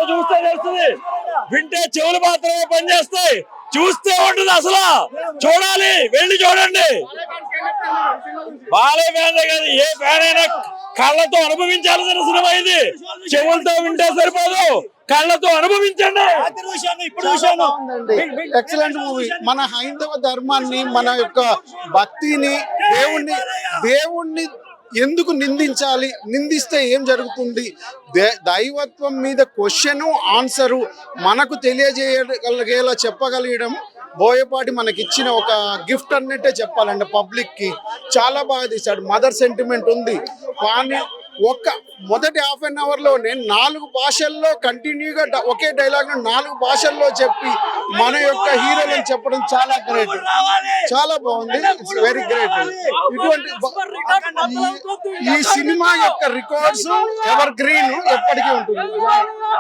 చూస్తే తెలుస్తుంది, వింటే చెవులు మాత్రమే పనిచేస్తాయి, చూస్తే ఉంటుంది అసలు. చూడాలి, వెళ్ళి చూడండి. బాలయ్య ఫ్యాన్ కాదు, ఏ ఫ్యాన్ అయినా కళ్ళతో అనుభవించాల్సిన సినిమా ఇది. చెవులతో వింటే సరిపోదు, కళ్ళతో అనుభవించండి. Excellent movie. మన హైందవ ధర్మాన్ని, మన యొక్క భక్తిని, దేవుణ్ణి ఎందుకు నిందించాలి, నిందిస్తే ఏం జరుగుతుంది, దైవత్వం మీద క్వశ్చను ఆన్సరు మనకు తెలియజేయగలిగేలా చెప్పగలిగడం బోయపాటి మనకి ఇచ్చిన ఒక గిఫ్ట్ అన్నట్టే చెప్పాలండి. పబ్లిక్ కి చాలా బాగా తీశాడు. మదర్ సెంటిమెంట్ ఉంది. కానీ మొదటి హాఫ్ అన్ అవర్ లోనే 4 భాషల్లో కంటిన్యూగా ఒకే డైలాగ్ 4 భాషల్లో చెప్పి మన యొక్క హీరోలను చెప్పడం చాలా గ్రేట్, చాలా బాగుంది. It's very great. ఇటువంటి ఈ సినిమా యొక్క రికార్డ్స్ ఎవర్ గ్రీన్, ఎప్పటికీ ఉంటుంది.